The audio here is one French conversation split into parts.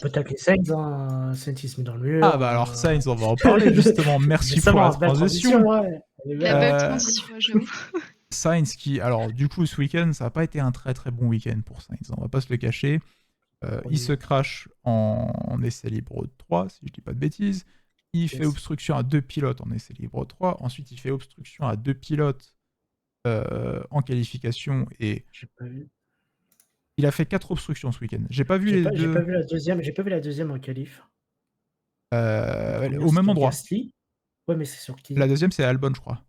Peut-être les Saints, hein, Saints, il se met dans le Ah mur. bah alors Sainz, on va en parler justement. Merci pour la Justement, belle transition, transition. ouais. Elle est La belle. belle Euh, transition, ouais, j'avoue. Sainz qui, alors du coup, ce week-end, ça n'a pas été un très très bon week-end pour Sainz. On va pas se le cacher. Il se Oui, crache en essai libre 3, si je dis pas de bêtises. Il fait yes. obstruction à deux pilotes en essai libre 3. Ensuite, il fait obstruction à deux pilotes en qualification et J'ai pas vu. il a fait 4 obstructions ce week-end. J'ai pas vu J'ai les pas, j'ai deux pas vu la deuxième. J'ai pas vu la deuxième en qualif. La première, au même c'était endroit. Gasly. Ouais, mais c'est sur La qui? deuxième, c'est Albon, je crois.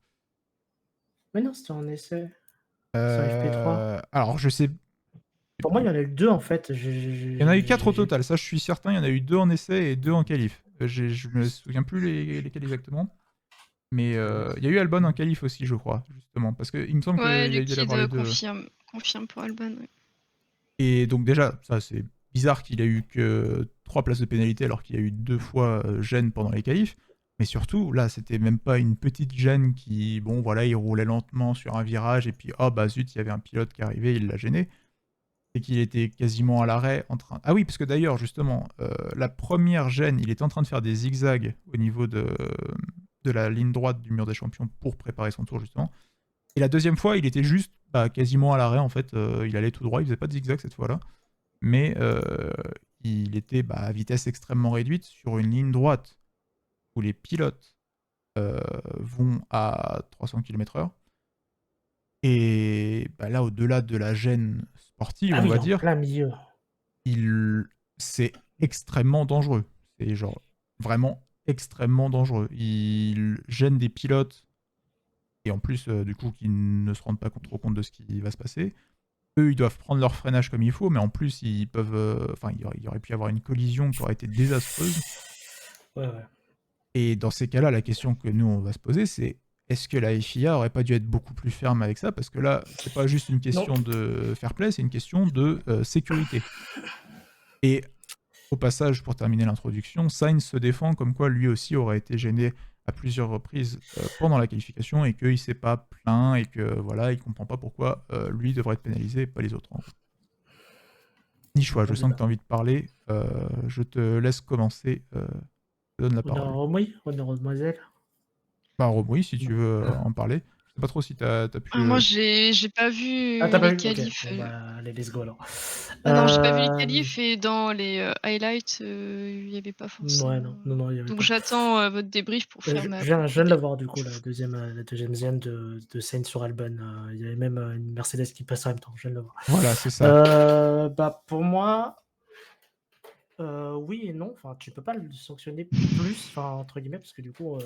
Mais non, c'était en essai. C'est en FP3. Alors, je sais. Pour moi, il y en a eu deux en fait. Il y en a eu 4 au total, ça je suis certain. Il y en a eu 2 en essai et 2 en qualif. Je me souviens plus lesquels exactement. Mais il y a eu Albon en qualif aussi, je crois, justement. Parce qu'il me semble Ouais, qu'il y a dû y Liquide avoir les deux. confirme pour Alban. Ouais. Et donc, déjà, ça c'est bizarre qu'il a eu que 3 places de pénalité alors qu'il y a eu 2 fois gêne pendant les qualifs. Mais surtout, là, c'était même pas une petite gêne qui, bon, voilà, il roulait lentement sur un virage et puis, oh bah zut, il y avait un pilote qui arrivait, il l'a gêné. C'est qu'il était quasiment à l'arrêt en train. Ah oui, parce que d'ailleurs, justement, la première gêne, il était en train de faire des zigzags au niveau de la ligne droite du mur des champions pour préparer son tour, justement. Et la deuxième fois, il était juste quasiment à l'arrêt, en fait. Il allait tout droit, il faisait pas de zigzag cette fois-là. Mais il était à vitesse extrêmement réduite sur une ligne droite où les pilotes vont à 300 km/h. Et là, au-delà de la gêne sportive, Ah on oui, va en dire, plein milieu. c'est extrêmement dangereux. C'est genre vraiment extrêmement dangereux. Il gêne des pilotes et en plus, du coup, qui ne se rendent pas trop compte de ce qui va se passer. Eux, ils doivent prendre leur freinage comme il faut, mais en plus, ils peuvent. Enfin, il y aurait pu y avoir une collision qui aurait été désastreuse. Ouais, ouais. Et dans ces cas-là, la question que nous, on va se poser, c'est est-ce que la FIA aurait pas dû être beaucoup plus ferme avec ça? Parce que là, c'est pas juste une Non. question de fair play, c'est une question de sécurité. Et au passage, pour terminer l'introduction, Sainz se défend comme quoi lui aussi aurait été gêné à plusieurs reprises pendant la qualification et qu'il s'est pas plaint et que voilà, il comprend pas pourquoi lui devrait être pénalisé et pas les autres. En gros. Nichois, je Pas sens que débat. tu as envie de parler. Je te laisse commencer. Je te donne la Honneur parole. aux oui, honneur aux demoiselles. Bah, oui, si tu Non. veux en parler. Je sais pas trop si tu as pu. Moi, j'ai pas Ah, vu t'as pas les vu? Ok. qualifs. Bon, bah, allez, let's go alors. Non, j'ai pas vu les Euh... qualifs et dans les highlights, il y avait pas Ouais, forcément. non, il y avait Donc pas. j'attends votre débrief pour faire ma Je propre viens de idée. la voir du coup, la deuxième zen de Sainz sur Albon. Il y avait même une Mercedes qui passe en même temps. Je viens de la voir. Voilà, c'est ça. Pour moi, oui et non. Enfin, tu peux pas le sanctionner plus, enfin entre guillemets, parce que du coup,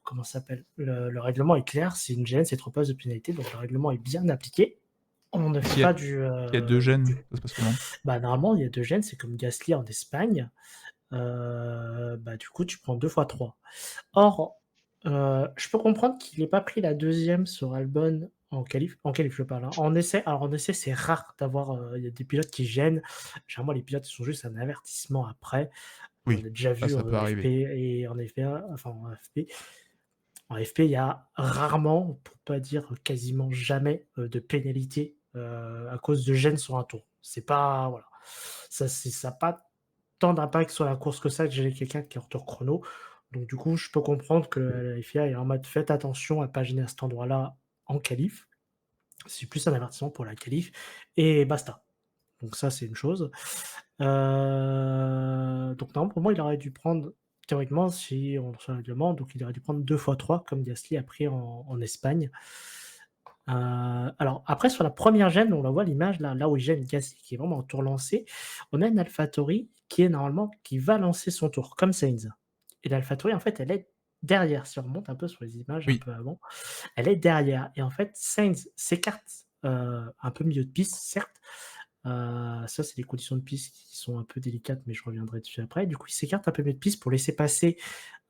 comment ça s'appelle? Le règlement est clair. C'est une gêne, c'est 3 places de pénalité, donc le règlement est bien appliqué. On ne fait S'il y, a- pas s'il y a deux gènes, ça se passe comment? Normalement, il y a 2 gènes, c'est comme Gasly en Espagne. Du coup, tu prends 2 fois 3. Or, je peux comprendre qu'il ait pas pris la deuxième sur Albon en qualif je parle, hein. En essai, alors en essai, c'est rare d'avoir, il y a des pilotes qui gênent. Généralement, les pilotes sont juste un avertissement après. On Oui, l'a déjà vu ça peut en arriver. FP et en FP1, enfin en FP. En FP, il y a rarement, pour pas dire quasiment jamais, de pénalité, à cause de gêne sur un tour. C'est pas voilà, ça a pas tant d'impact sur la course que ça, que j'ai quelqu'un qui est en tour chrono. Donc du coup, je peux comprendre que la FIA est en mode: «Faites attention à pas gêner à cet endroit-là en qualif». C'est plus un avertissement pour la qualif et basta. Donc ça, c'est une chose. Donc non, pour moi, il aurait dû prendre théoriquement, si on reçoit le règlement, donc il aurait dû prendre 2 fois 3 comme Gasly a pris en Espagne. Alors après sur la première gêne, on la voit l'image là où il gêne Gasly qui est vraiment en tour lancé, on a une AlphaTauri qui va lancer son tour comme Sainz et l'AlphaTauri en fait elle est derrière. Si on remonte un peu sur les images un Oui, peu avant, elle est derrière et en fait Sainz s'écarte, un peu milieu de piste certes, ça c'est des conditions de piste qui sont un peu délicates mais je reviendrai dessus après. Du coup, il s'écarte un peu milieu de piste pour laisser passer,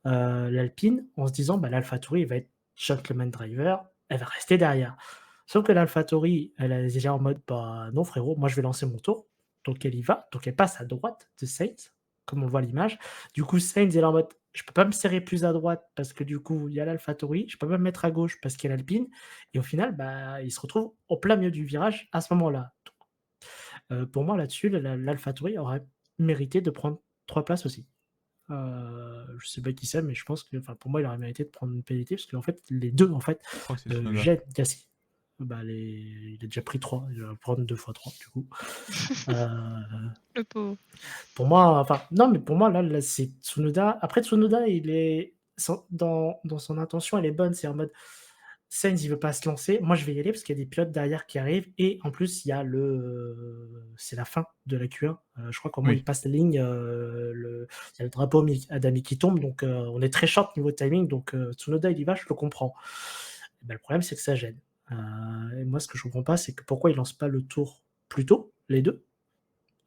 l'Alpine en se disant: «l'AlphaTauri va être gentleman driver, elle va rester derrière». Sauf que l'AlphaTauri, elle est déjà en mode: «Bah, non frérot, moi je vais lancer mon tour». Donc elle y va, donc elle passe à droite de Sainz, comme on le voit à l'image. Du coup, Sainz il est en mode: «Je peux pas me serrer plus à droite parce que du coup, il y a l'AlphaTauri, je peux pas me mettre à gauche parce qu'il y a l'Alpine» et au final, il se retrouve au plein milieu du virage à ce moment-là. Pour moi, là-dessus, l'AlphaTauri aurait mérité de prendre 3 places aussi. Je sais pas qui c'est, mais je pense que, enfin, pour moi, il aurait mérité de prendre une pénalité parce qu'en fait, les 2 en fait, Je crois que c'est Tsunoda. gênent Gasly. Bah, il a déjà pris 3, il va prendre 2 fois 3 du coup. Heu, Le pauvre. pour moi, enfin, non, mais pour moi, là, c'est Tsunoda. Après, Tsunoda, il est dans son intention, elle est bonne. C'est en mode, Sainz, il veut pas se lancer. Moi, je vais y aller parce qu'il y a des pilotes derrière qui arrivent et en plus, il y a c'est la fin de la Q1. Je crois qu'au moment où il Oui. passe la ligne, il y a le drapeau Adami qui tombe, donc on est très short niveau timing, donc Tsunoda, il y va, je le comprends. Et bah, le problème, c'est que ça gêne. Et moi, ce que je comprends pas, c'est que pourquoi ils lancent pas le tour plus tôt, les 2?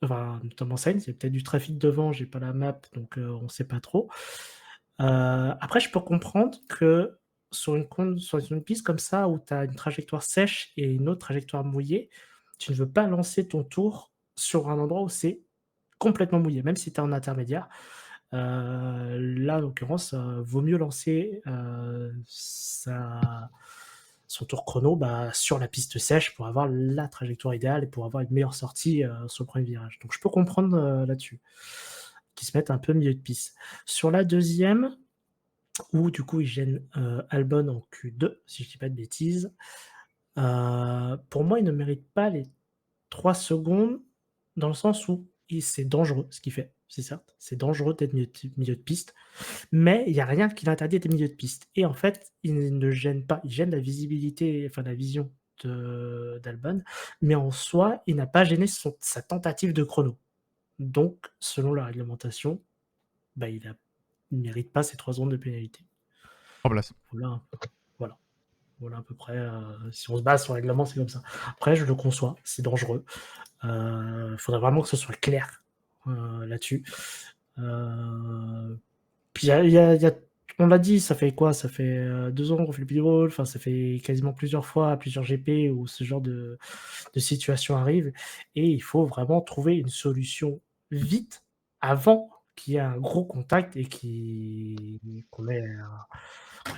Enfin, notamment Sainz, il y a peut-être du trafic devant, j'ai pas la map, donc on sait pas trop. Après, je peux comprendre que sur une piste comme ça où tu as une trajectoire sèche et une autre trajectoire mouillée, tu ne veux pas lancer ton tour sur un endroit où c'est complètement mouillé, même si tu es en intermédiaire. Là, en l'occurrence, vaut mieux lancer, son tour chrono, bah, sur la piste sèche pour avoir la trajectoire idéale et pour avoir une meilleure sortie, sur le premier virage. Donc je peux comprendre, là-dessus, qu'ils se mettent un peu milieu de piste. Sur la deuxième, où du coup ils gênent, Albon en Q2, si je dis pas de bêtises. Pour moi, il ne mérite pas les 3 secondes, dans le sens où c'est dangereux ce qu'il fait, c'est certes, c'est dangereux d'être milieu de piste, mais il y a rien qui l'interdit d'être milieu de piste et en fait, il ne gêne pas, il gêne la visibilité, enfin la vision d'Albon, mais en soi, il n'a pas gêné sa tentative de chrono. Donc selon la réglementation, bah, il mérite pas ces 3 secondes de pénalité. 3 places. Voilà, voilà. Voilà à peu près, si on se base sur le règlement, c'est comme ça. Après, je le conçois, c'est dangereux. Faudrait vraiment que ce soit clair, là-dessus. Puis il y a on l'a dit, ça fait quoi? Ça fait, 2 ans qu'on fait le pit-wall, enfin ça fait quasiment plusieurs fois, plusieurs GP où ce genre de situation arrive et il faut vraiment trouver une solution vite avant qu'il y ait un gros contact et qu'on ait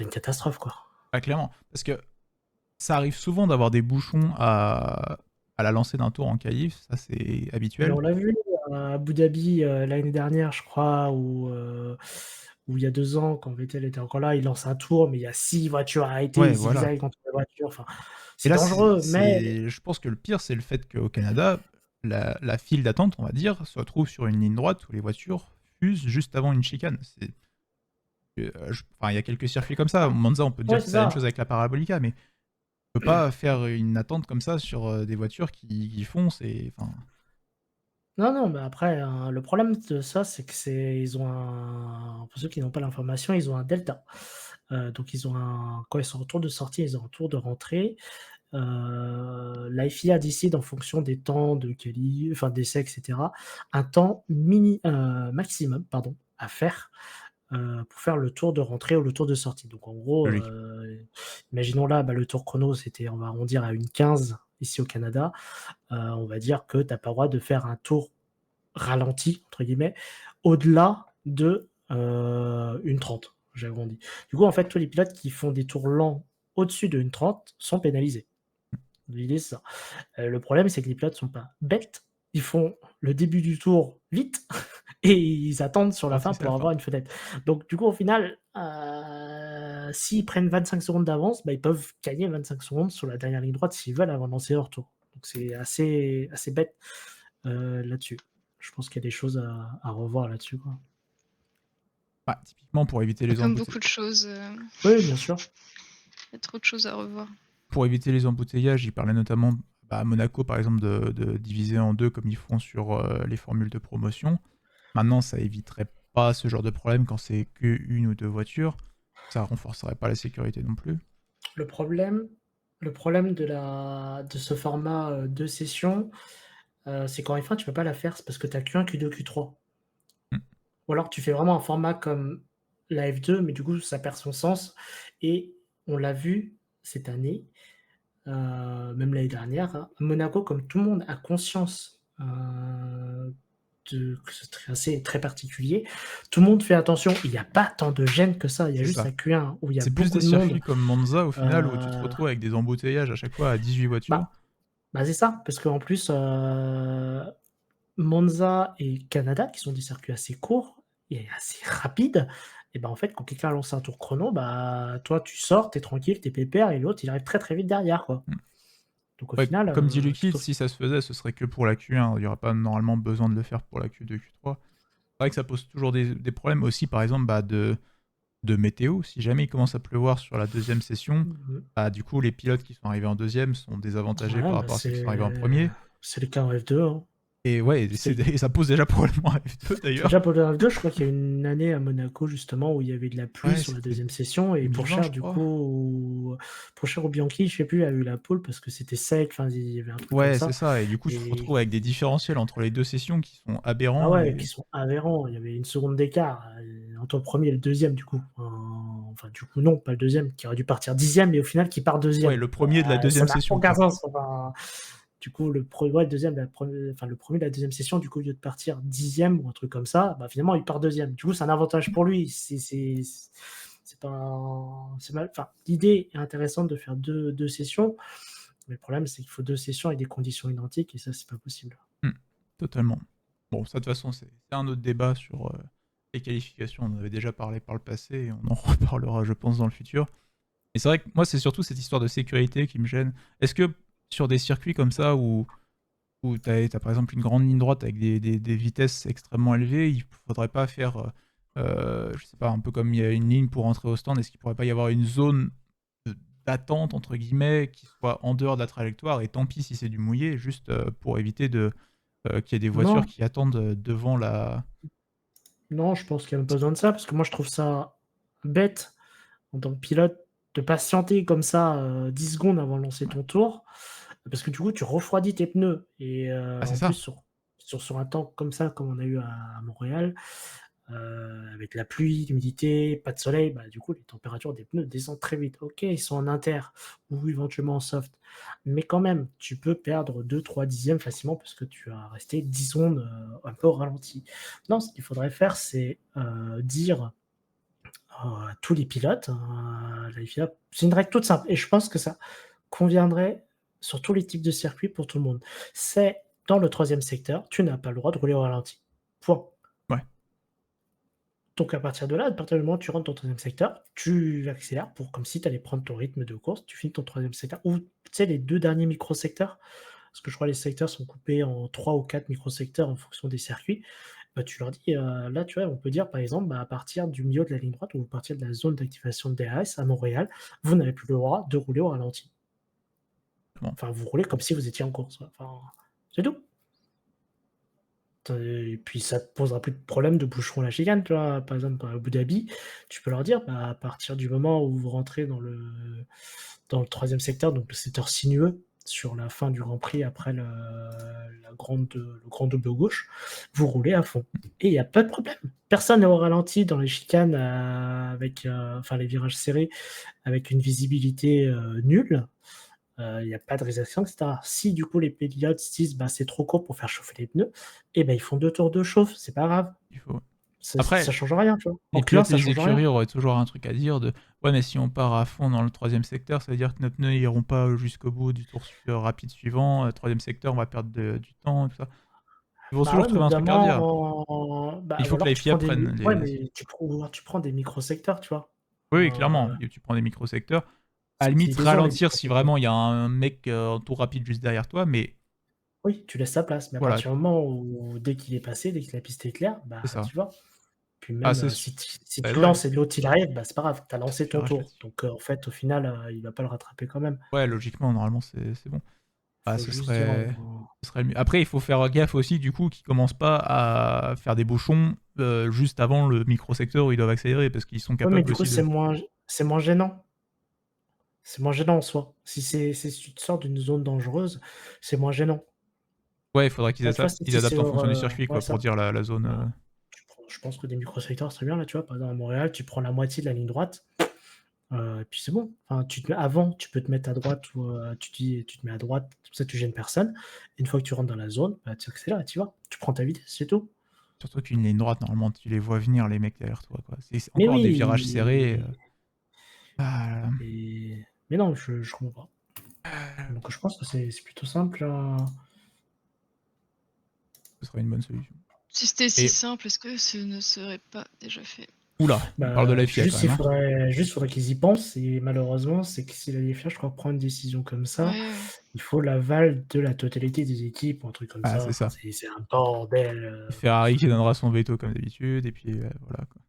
une catastrophe, quoi. Ah, clairement. Parce que ça arrive souvent d'avoir des bouchons à la lancée d'un tour en qualif, ça c'est Mais habituel. on l'a vu à Abu Dhabi, l'année dernière, je crois, ou il y a 2 ans, quand Vettel était encore là, il lance un tour, mais il y a 6 voitures arrêtées, Ouais, ils voilà. zigzaguent entre les voitures, enfin, Et c'est là, dangereux, mais je pense que le pire, c'est le fait qu'au Canada, la file d'attente, on va dire, se retrouve sur une ligne droite où les voitures fusent juste avant une chicane. Enfin, il y a quelques circuits comme ça. Monza, on peut dire ouais, que c'est c'est la même ça. chose avec la Parabolica, mais on peut pas faire une attente comme ça sur des voitures qui foncent. Enfin, Non, non, mais après, le problème de ça, c'est que ils ont pour ceux qui n'ont pas l'information, ils ont un delta. Donc ils ont quand ils sont en tour de sortie, ils ont un tour de rentrée. La FIA décide en fonction des temps de enfin d'essai et cetera, un temps maximum, pardon, à faire, pour faire le tour de rentrée ou le tour de sortie. Donc en gros, logique. imaginons là, bah, le tour chrono, c'était, on va arrondir à 1:15 ici au Canada. On va dire que tu as pas le droit de faire un tour «ralenti» entre guillemets, au-delà de, 1:30, j'arrondis. Du coup, en fait, tous les pilotes qui font des tours lents au-dessus de 1:30 sont pénalisés. L'idée, c'est ça. Le problème, c'est que les pilotes sont pas bêtes. Ils font le début du tour vite et ils attendent sur la Ouais, fin c'est la pour fin. avoir une fenêtre. Donc du coup, au final, s'ils prennent 25 secondes d'avance, bah, ils peuvent gagner 25 secondes sur la dernière ligne droite s'ils veulent avant de lancer leur tour. Donc c'est assez bête, là-dessus. Je pense qu'il y a des choses à revoir là-dessus, quoi. Ouais, typiquement, Comme beaucoup de choses, Oui, bien sûr. il y a trop de choses à revoir. pour éviter les embouteillages, il parlait notamment à Monaco, par exemple, de diviser en deux comme ils font sur les formules de promotion. Maintenant, ça éviterait pas ce genre de problème quand c'est qu'une ou deux voitures. Ça renforcerait pas la sécurité non plus. Le problème de ce format, 2 sessions, c'est qu'en F1, tu peux pas la faire, c'est parce que tu as Q1, Q2, Q3. Mm. Ou alors tu fais vraiment un format comme la F2, mais du coup, ça perd son sens et on l'a vu cette année, même l'année dernière, hein, à Monaco, comme tout le monde a conscience, que ce tracé est très particulier, tout le monde fait attention. Il y a pas tant de gêne que ça. Il y a C'est juste ça. la Q1 où il y a C'est plus beaucoup des de monde, circuits comme Monza au final où tu te heu retrouves avec des embouteillages à chaque fois à 18 voitures. bah Bah, c'est ça, parce qu'en plus, Monza et Canada, qui sont des circuits assez courts et assez rapides, et ben, en fait, quand quelqu'un lance un tour chrono, bah, toi, tu sors, tu es tranquille, tu es pépère et l'autre, il arrive très, très vite derrière, quoi. Mmh. Donc au Ouais, final, comme dit tout Liquid, au si ça se faisait, ce serait que pour la Q1. Il y aurait pas normalement besoin de le faire pour la Q2, Q3. C'est vrai que ça pose toujours des problèmes aussi, par exemple, bah, de météo. Si jamais il commence à pleuvoir sur la deuxième session, mmh bah, du coup, les pilotes qui sont arrivés en deuxième sont désavantagés Ouais, par bah, rapport à ceux qui sont arrivés en premier. c'est le cas en F2, hein. Et ouais, C'est et ça pose déjà problème en F2 C'est d'ailleurs. déjà pour le F2, je crois qu'il y a une année à Monaco justement où il y avait de la pluie Ouais, sur la c'était deuxième session et 2020, Pourchaire je du crois. coup Pourchaire ou Bianchi, je sais plus, a eu la pole parce que c'était sec, enfin il y avait un truc comme Ouais, c'est ça ça. Et du coup, tu te et retrouves avec des différentiels entre les deux sessions qui sont ah aberrants. ouais, qui Et sont aberrants. Il y avait 1 seconde d'écart, entre le 1er et le deuxième du coup. Enfin du coup non, pas le deuxième qui aurait dû partir 10e mais au final qui part ouais, deuxième. le premier de la Ça deuxième n'a session, aucun quoi. sens, enfin, du coup le deuxième, enfin le premier de la deuxième session, du coup au lieu de partir 10e ou un truc comme ça, bah, finalement il part deuxième. Du coup c'est un avantage pour lui. C'est pas c'est mal, enfin l'idée est intéressante de faire deux sessions, mais le problème c'est qu'il faut 2 sessions avec des conditions identiques et ça c'est pas possible. Mmh, totalement. Bon, ça, de toute façon, c'est un autre débat sur les qualifications. On en avait déjà parlé par le passé et on en reparlera, je pense, dans le futur. Et c'est vrai que moi, c'est surtout cette histoire de sécurité qui me gêne. Est-ce que sur des circuits comme ça où tu as, par exemple une grande ligne droite avec des vitesses extrêmement élevées, il ne faudrait pas faire, je sais pas, un peu comme il y a une ligne pour entrer au stand, est-ce qu'il ne pourrait pas y avoir une zone d'attente, entre guillemets, qui soit en dehors de la trajectoire, et tant pis si c'est du mouillé, juste pour éviter qu'il y ait des voitures Non, qui attendent devant la... non, je pense qu'il y a même pas besoin de ça parce que moi je trouve ça bête en tant que pilote de patienter comme ça, 10 secondes avant de lancer Ouais. ton tour, parce que du coup tu refroidis tes pneus et Ah, c'est en plus ça. sur un temps comme ça, comme on a eu à Montréal, avec la pluie, l'humidité, pas de soleil, bah, du coup les températures des pneus descendent très vite. OK, ils sont en inter ou éventuellement en soft, mais quand même, tu peux perdre 2-3 dixièmes facilement parce que tu as resté 10 secondes, un peu au ralenti. Non, ce qu'il faudrait faire, c'est, dire à tous les pilotes, la FIA, c'est une règle toute simple et je pense que ça conviendrait sur tous les types de circuits pour tout le monde. C'est dans le troisième secteur, tu n'as pas le droit de rouler au ralenti. Point. Ouais, Donc à partir de là, à partir du moment où tu rentres dans ton troisième secteur, tu accélères pour comme si tu allais prendre ton rythme de course, tu finis ton troisième secteur ou tu sais les 2 derniers microsecteurs, parce que je crois les secteurs sont coupés en 3 ou 4 microsecteurs en fonction des circuits. Bah, tu leur dis, là, tu vois, on peut dire, par exemple, bah, à partir du milieu de la ligne droite ou à partir de la zone d'activation de DRS à Montréal, vous n'avez plus le droit de rouler au ralenti. bon. Enfin, vous roulez comme si vous étiez en course, enfin, c'est tout. Et puis ça te posera plus de problème de boucheron à la chicane, tu vois? Par exemple, à Abu Dhabi, tu peux leur dire, bah, à partir du moment où vous rentrez dans le 3e secteur, donc le secteur sinueux, sur la fin du Grand Prix après le grand double gauche, vous roulez à fond et il y a pas de problème. Personne n'est au ralenti dans les chicanes, avec, enfin les virages serrés avec une visibilité, nulle. Il y a pas de réalisation et cetera. Si du coup les pilotes se disent: «Bah, c'est trop court pour faire chauffer les pneus», et ben ils font 2 tours de chauffe, c'est pas grave. Il faut... Ça Après, change rien, tu vois? En les Q1, pilotes et ça les change rien. écuries auraient toujours un truc à dire de ouais, mais si on part à fond dans le troisième secteur, ça veut dire que nos pneus iront pas jusqu'au bout du tour rapide suivant. Troisième secteur, on va perdre du temps et tout ça. Ils vont Bah, toujours ouais, mais au trouver bout un d'un truc à dire. moment, Il bah, ou faut que alors la tu FIA prends des prenne ouais, les... mais tu prends des microsecteurs, tu vois? Oui, oui, clairement. Heu, Et tu prends des micro-secteurs. À la parce limite, qu'ils les ont les ralentir si microsecteurs. vraiment il y a un mec en tour rapide juste derrière toi, mais Oui, tu laisses sa place, mais à voilà, partir du moment où dès qu'il est passé, dès que la piste est claire, bah, c'est ça. tu y vas. Puis Ah, même, si ça tu aiderait. lances et que l'autre il arrive, bah, c'est pas grave, tu as Ça lancé ton suffira tour. là-dessus. Donc, en fait, au final, il va pas le rattraper quand même. Ouais, logiquement, normalement, c'est bon. Ah, Faut juste dire, ce serait le mieux. Après, il faut faire gaffe aussi, du coup, qu'ils commencent pas à faire des bouchons juste avant le micro-secteur où ils doivent accélérer, parce qu'ils sont ouais, mais capables du coup, aussi de... c'est moins gênant. C'est moins gênant en soi. Si tu te sors d'une zone dangereuse, c'est moins gênant. Ouais, il faudrait qu'ils Là, tu vois, adaptent, si ils c'est adaptent en sur, fonction du circuit, ouais, quoi, pour ça. dire la zone... Bah, je pense que des microsecteurs, c'est bien, là, tu vois? Par exemple, à Montréal, tu prends la moitié de la ligne droite, et puis c'est bon. Enfin, tu te mets avant, tu peux te mettre à droite ou, tu te mets à droite, comme ça tu gênes personne. Une fois que tu rentres dans la zone, bah, tu accélères et tu y vas. Tu prends ta vitesse, c'est tout. Surtout qu'une ligne droite, normalement, tu les vois venir, les mecs derrière toi, quoi. C'est Mais encore des virages serrés. oui, Ah là là. mais non, je comprends pas. Donc je pense que c'est plutôt simple. Ce sera une bonne solution. Si c'était si Et simple, est-ce que ce ne serait pas déjà fait? oula, on parle de la FIA quand Juste, même. Hein. faudrait qu'ils y pensent. Et malheureusement, c'est que si la FIA, je crois, prend une décision comme ça, Ouais. il faut l'aval de la totalité des équipes ou un truc comme Ah, ça. c'est Enfin, ça. c'est un bordel. Ferrari qui donnera son veto comme d'habitude, et puis voilà quoi.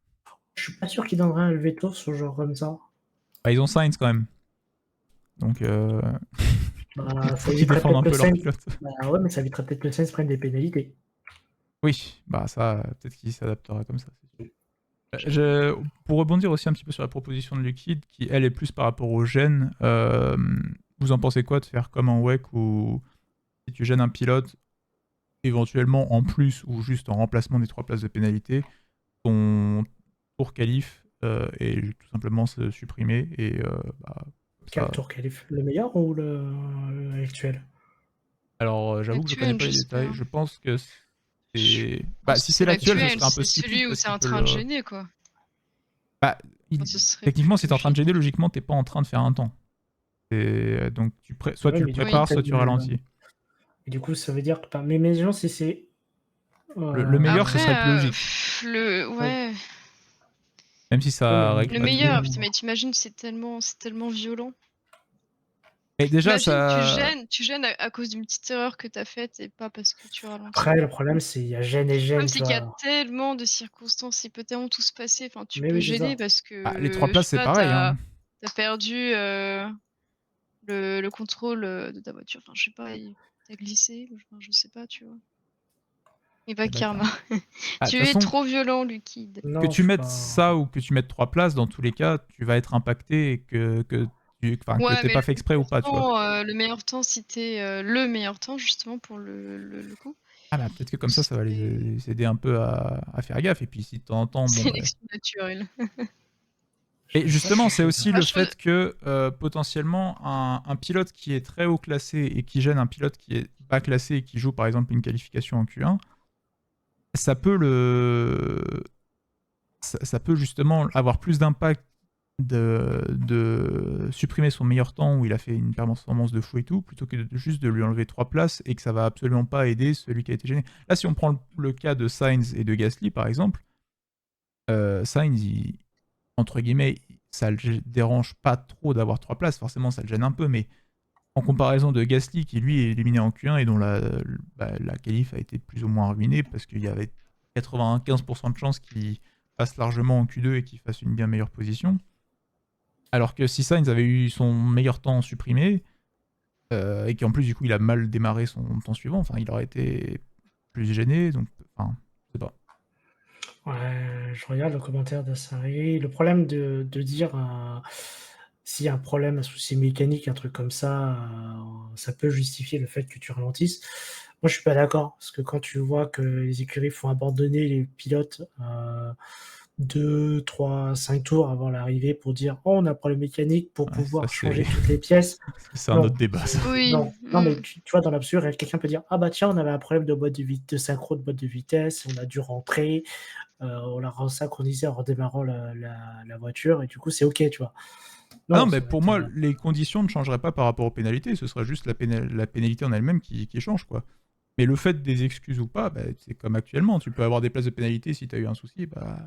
Je suis pas sûr qu'ils donneraient un veto sur genre comme ça. Bah, ils ont Sainz quand même. Donc, Bah, ça faut qu'ils éviterait défendent un peut-être le peu leur Sainz. pilote. Bah ouais, mais ça éviterait peut-être le Sainz prenne des pénalités. Oui, bah ça, peut-être qu'il s'adaptera comme ça. Pour rebondir aussi un petit peu sur la proposition de Liquid, qui elle est plus par rapport aux gènes, vous en pensez quoi de faire comme en WEC où si tu gênes un pilote, éventuellement en plus ou juste en remplacement des 3 places de pénalité, ton tour qualif est tout simplement supprimé et bah, Quel ça... tour qualif? Le meilleur ou actuel? Alors j'avoue que je connais L'actuel, pas les détails, j'espère. je pense que Je c'est... Bah pense si que c'est c'est l'actuel, ce l'actuel, serait un peu c'est stupide celui où parce c'est qu'il en peut train le... de gêner, quoi. Bah, Enfin, ce serait techniquement, plus si t'es en train de gêner, logique. logiquement, t'es pas en train de faire un temps. Donc soit Ouais, tu le mais du coup, Oui. prépares, soit tu ralentis. et du coup, ça veut dire que. Mais imagine si c'est. Le meilleur, ce Après, serait le plus logique. Ouais. ouais, Même si Ouais, ça règle le pas tout. meilleur, putain, mais t'imagines, c'est tellement violent. Et déjà, Imagine, ça... tu gênes à cause d'une petite erreur que t'as faite et pas parce que tu ralentis. Après, le problème, c'est il y a gêne et Le problème, gêne, tu c'est qu'il y a vois. tellement de circonstances, il peut tellement tout se passer. Enfin, tu Mais peux oui, c'est gêner ça. parce Ah, les 3 que, je places, sais c'est pas, pareil. Hein. t'as perdu le contrôle de ta voiture. Enfin, je sais pas, t'as glissé, enfin, je sais pas, tu vois. Et bah, Eh ben, karma. ah, de Tu toute es façon, trop violent, Liquide. que Non, je tu suis mettes pas. ça ou que tu mettes 3 places, dans tous les cas, tu vas être impacté et que Ouais, t'aies mais pas fait exprès ou pas, tu vois. le meilleur temps, si t'es le meilleur temps, justement, pour le coup, Ah bah peut-être que comme ça va c'est les aider un peu à faire gaffe. Et puis si de temps en temps, bon... Bah... sélection naturelle. Et Ça, je justement, suis c'est chaud. aussi Ah, le fait que potentiellement un pilote qui est très haut classé et qui gêne un pilote qui est bas classé et qui joue par exemple une qualification en Q1, ça peut ça peut justement avoir plus d'impact de supprimer son meilleur temps où il a fait une performance de fou et tout, plutôt que juste de lui enlever 3 places et que ça va absolument pas aider celui qui a été gêné. Là, si on prend le cas de Sainz et de Gasly par exemple, Sainz, entre guillemets, ça le dérange pas trop d'avoir 3 places, forcément ça le gêne un peu, mais en comparaison de Gasly qui lui est éliminé en Q1 et dont la qualif a été plus ou moins ruinée parce qu'il y avait 95% de chances qu'il passe largement en Q2 et qu'il fasse une bien meilleure position. Alors que si Sainz avait eu son meilleur temps supprimé, et qu'en plus du coup il a mal démarré son temps suivant, enfin il aurait été plus gêné, donc enfin, je sais pas. Ouais, je regarde le commentaire d'Assari. Le problème de dire s'il y a un problème, un souci mécanique, un truc comme ça peut justifier le fait que tu ralentisses. Moi, je suis pas d'accord, parce que quand tu vois que les écuries font abandonner les pilotes 2, 3, 5 tours avant l'arrivée pour dire oh, on a un problème mécanique pour Ouais, ça pouvoir c'est changer toutes les pièces. c'est un Non, autre débat ça. Oui. non, mais tu vois, dans l'absurde, quelqu'un peut dire ah bah tiens, on avait un problème de boîte de synchro de boîte de vitesse, on a dû rentrer. On l'a resynchronisé en redémarrant la voiture et du coup, c'est OK, tu vois? Ah non, Non, mais ça aurait pour été, moi, les conditions ne changeraient pas par rapport aux pénalités, ce serait juste la pénalité en elle-même qui change, quoi. Mais le fait des excuses ou pas, bah, c'est comme actuellement, tu peux avoir des places de pénalité si tu as eu un souci, bah...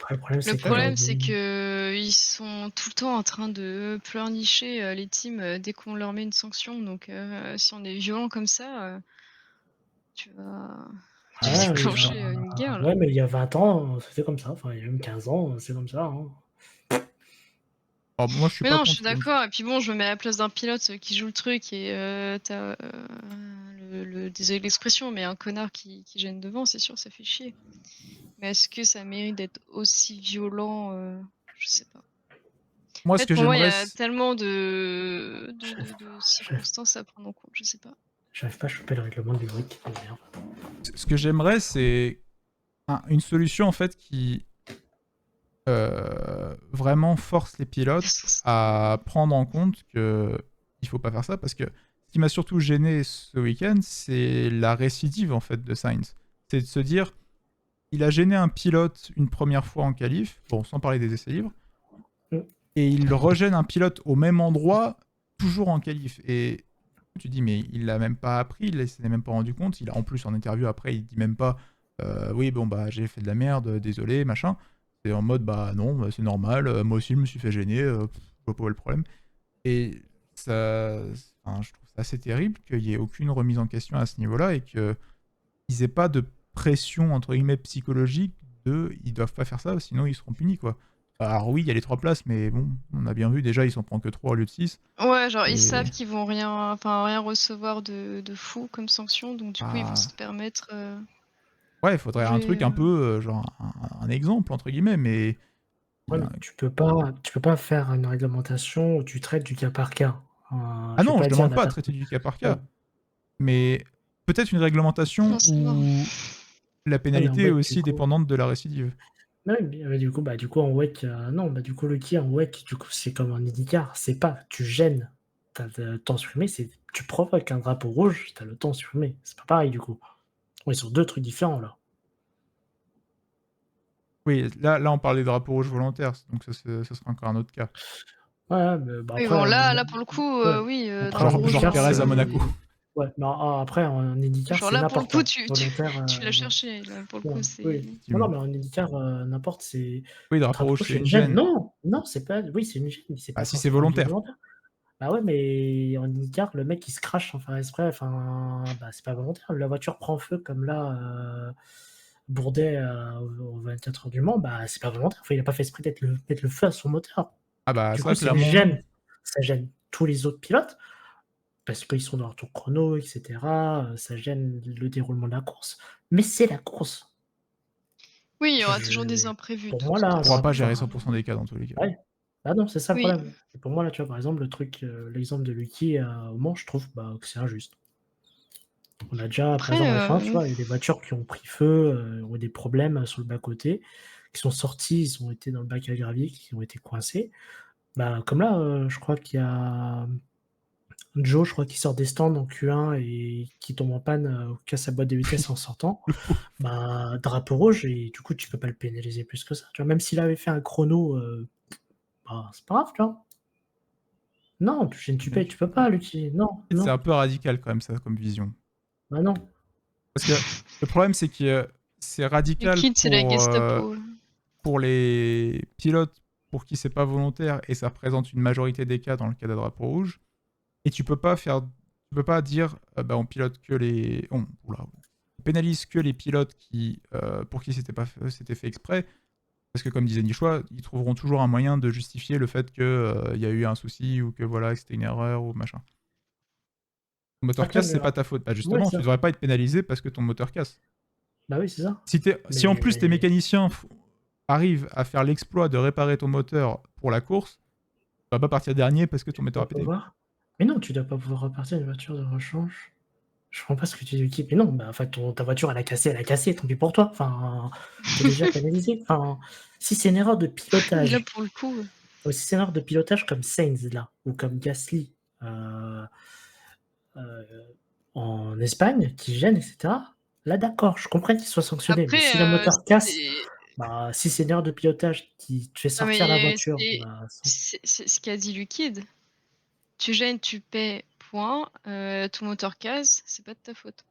après le problème, Le c'est que problème, c'est que ils sont tout le temps en train de pleurnicher les teams dès qu'on leur met une sanction. Donc, si on est violent comme ça, tu vas tu vas ouais, déclencher une guerre, là. ouais, mais il y a 20 ans, c'était comme ça. Enfin, il y a même 15 ans, c'est comme ça, hein. Alors, moi, je suis Mais pas non, je suis contre une... d'accord. Et puis bon, je me mets à la place d'un pilote qui joue le truc et t'as désolé de l'expression, mais un connard qui gêne devant, c'est sûr, ça fait chier. Mais est-ce que ça mérite d'être aussi violent? Je sais pas. Moi, En ce fait, que pour moi, il y j'aimerais... a tellement de J'arrive circonstances à prendre en compte, je sais pas. j'arrive pas à choper le règlement du brick, ça m'énerve. Ce que j'aimerais, c'est une solution, en fait, qui vraiment force les pilotes à prendre en compte que il faut pas faire ça, parce que ce qui m'a surtout gêné ce week-end, c'est la récidive, en fait, de Sainz. C'est de se dire, il a gêné un pilote une première fois en qualif, bon, sans parler des essais libres, Mm. et il regêne un pilote au même endroit, toujours en qualif. Et Tu dis, mais il l'a même pas appris, il s'en est même pas rendu compte. En plus, en interview après, il dit même pas oui, bon, bah, j'ai fait de la merde, désolé, machin. C'est en mode, bah non, bah, c'est normal, moi aussi, je me suis fait gêner, je vois pas où est le problème. Et ça, enfin, je trouve ça assez terrible qu'il y ait aucune remise en question à ce niveau-là et qu'ils aient pas de pression, entre guillemets, psychologique de ils doivent pas faire ça, sinon ils seront punis, quoi. Alors oui, il y a les 3 places, mais bon, on a bien vu, déjà, ils s'en prennent que 3 au lieu de 6. Ouais, genre ils Et savent qu'ils vont rien recevoir de fou comme sanction, donc du coup ils vont ah, se permettre ouais, il faudrait un truc jouer. un peu, genre un exemple, entre guillemets, mais Ouais, il y mais a- tu peux pas faire une réglementation où tu traites du cas par cas. Ah Je vais non, je pas dire demande la pas à traiter personne. du cas par Ouais, cas, mais peut-être une réglementation Non, c'est mort. où la ouais, mais en pénalité est WEC, du aussi coup. dépendante de la récidive. Ouais, mais du coup, en WEC, non, du coup, le qui en WEC, du coup, c'est comme un IndyCar. C'est pas tu gênes, t'as le temps supprimé, c'est tu provoques un drapeau rouge, t'as le temps supprimé. C'est pas pareil, du coup. On est sur deux trucs différents, là. Oui, là on parle des drapeaux rouges volontaires, donc ça sera encore un autre cas. Ouais, mais bah, Oui, après, bon là pour le coup, ouais, oui, après, en drapeau rouge Genre IndyCar, Pérez à volontaire. Monaco. ouais, mais après, en IndyCar, Genre c'est là pour le n'importe, coup hein. Volontaire, tu l'as ouais. cherché, là pour le Ouais, coup oui. c'est Non, Effectivement. mais en IndyCar, n'importe, c'est Oui, un drapeau drapeau rouge, rouge, c'est c'est une une gêne. gêne. Non, non, c'est pas oui, c'est une gêne, c'est Ah, pas si c'est forcément une gêne volontaire. volontaire. Bah ouais, mais en IndyCar, le mec, il se crache sans faire exprès, enfin, bah, c'est pas volontaire. La voiture prend feu comme là, Bourdet, aux 24 heures du Mans, bah, c'est pas volontaire. Enfin, il a pas fait exprès mettre le feu à son moteur. Ah bah Du coup, ça, c'est une clairement, non. gêne. Ça gêne tous les autres pilotes parce qu'ils sont dans leur tour chrono et cetera, ça gêne le déroulement de la course, mais c'est la course. oui, il y aura toujours des Je imprévus de Pour moi, toute On là, un pourra façon. pas drapeau, gérer enfin, 100% des cas dans tous les cas. ouais. Bah non, c'est ça le Oui. problème. Et pour moi, là, tu vois, par exemple, l'exemple de Lucky, au Mans, je trouve, bah, que c'est injuste. On a déjà, par Après, exemple, en F1, tu vois, il y a des voitures qui ont pris feu, ont eu des problèmes, sur le bas-côté, qui sont sortis, ils ont été dans le bac à gravier, qui ont été coincés. Bah, comme là, je crois qu'il y a Joe, je crois, qui sort des stands en Q1 et qui tombe en panne, ou casse sa boîte de vitesse en sortant. Le pauvre. Bah, drapeau rouge et du coup, tu peux pas le pénaliser plus que ça, tu vois? Même s'il avait fait un chrono, bah, c'est pas grave, tu vois? Non, tu gênes, tu payes, tu peux pas l'utiliser. Non, C'est non, un peu radical quand même ça comme vision. bah, non. Parce que le problème, c'est que c'est le radical kit c'est la Gestapo. pour les pilotes pour qui c'est pas volontaire et ça représente une majorité des cas dans le cas des drapeaux rouges. Et tu peux pas dire bah, on pilote que les, on pénalise que les pilotes qui pour qui c'était fait exprès. Parce que comme disait Nichois, ils trouveront toujours un moyen de justifier le fait que y a eu un souci ou que voilà que c'était une erreur ou machin. Ton moteur Après casse, c'est le pas ta faute. Bah Ouais, justement, tu ça. devrais pas être pénalisé parce que ton moteur casse. Bah, oui, c'est ça. Si en plus tes Mais mécaniciens arrivent à faire l'exploit de réparer ton moteur pour la course, tu vas pas partir dernier parce que ton tu moteur dois a pété. pouvoir mais non, tu dois pas pouvoir repartir une voiture de rechange. Je comprends pas ce que tu dis, Lucky. Mais non, bah, en fait, ta voiture, elle a cassé, tant pis pour toi. Enfin, tu es déjà pénalisé. Enfin, si c'est une erreur de Là pilotage, pour le coup, si c'est une erreur de pilotage comme Sainz là, ou comme Gasly, heu heu, en Espagne, qui gêne et cetera, là d'accord, je comprends qu'il soit sanctionné, mais après, si le moteur casse, c'est bah, si c'est une erreur de pilotage qui te fait non sortir la mais voiture, bah, c'est ce qu'a dit Liquide. Tu gênes, tu paies, point, ton moteur casse, c'est pas de ta faute.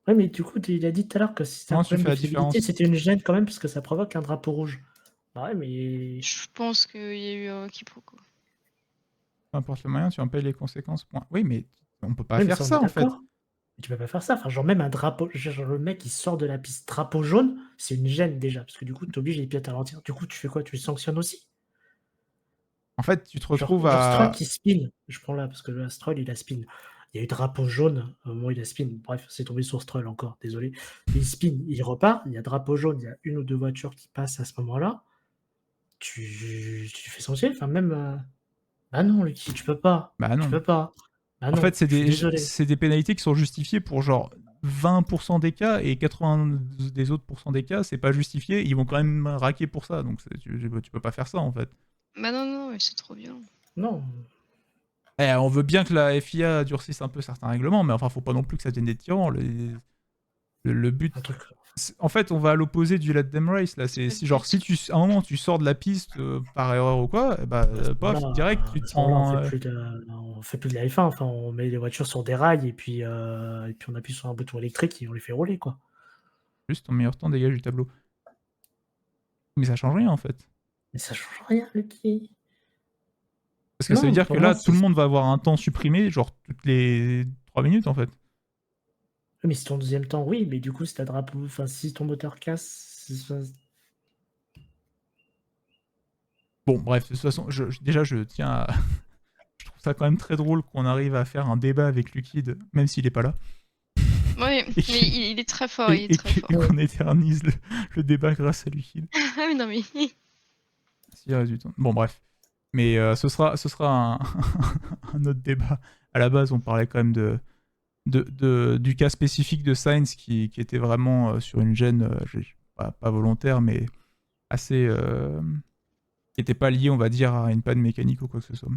ouais, mais du coup, il a dit tout à l'heure que si c'était un Comment tu problème fais de la fiabilité, différence? c'était une gêne quand même parce que ça provoque un drapeau rouge. Bah ouais, mais Je pense qu'il y a eu un quiproquo. Peu importe le moyen, tu en payes les conséquences. Point. Oui, mais on peut pas oui, mais faire ça, on est ça en fait. d'accord. Mais tu peux pas faire ça. Enfin, genre même un drapeau, genre le mec, il sort de la piste drapeau jaune, c'est une gêne déjà parce que du coup, tu obliges les pilotes à ralentir. Du coup, tu fais quoi? Tu les sanctionnes aussi? En fait, tu te Genre retrouves genre Stroll à. qui spin, je prends là parce que là, Stroll, il a spin. Il y a eu drapeau jaune au moment où il a spin. Bref, c'est tombé sur Stroll encore, désolé. Il spin, il repart, il y a drapeau jaune, il y a une ou 2 voitures qui passent à ce moment-là. Tu fais sanctionner, enfin même, bah non, Lucky, tu peux pas, Bah tu non. peux pas. Bah En fait, non, je suis désolé. c'est des pénalités qui sont justifiées pour genre 20% des cas et 80 des autres pourcents des cas, c'est pas justifié. Ils vont quand même raquer pour ça. Donc tu peux pas faire ça en fait. Bah non, non, mais c'est trop bien. Non, On veut bien que la FIA durcisse un peu certains règlements, mais enfin, faut pas non plus que ça devienne des tyrans. Le but, Un truc. en fait, on va à l'opposé du let them race là. C'est genre si à un moment tu sors de la piste par erreur ou quoi, bah pof, direct tu te prends. On fait plus de la F1. Enfin, on met les voitures sur des rails et puis on appuie sur un bouton électrique et on les fait rouler, quoi. Juste ton meilleur temps dégage du tableau. Mais ça change rien en fait. Mais ça change rien, Lucky. Parce que ça veut Non, dire pour que moi, là, tout le monde va avoir un temps supprimé, genre toutes les 3 minutes en fait. Mais si ton deuxième temps, oui, mais du coup, si ta drapeau, enfin, si ton moteur casse, Bon, bref, de toute façon, déjà, je tiens à. Je trouve ça quand même très drôle qu'on arrive à faire un débat avec Liquid, même s'il est pas là. Ouais, mais il est très fort, il est très fort. Et qu'on éternise le débat grâce à Liquid. Ah oui, non mais... Si, résultat. Bon, bref. Mais ce sera un autre débat. À la base, on parlait quand même du cas spécifique de Sainz qui était vraiment sur une gêne, pas volontaire, mais assez. Qui n'était pas lié, on va dire, à une panne mécanique ou quoi que ce soit.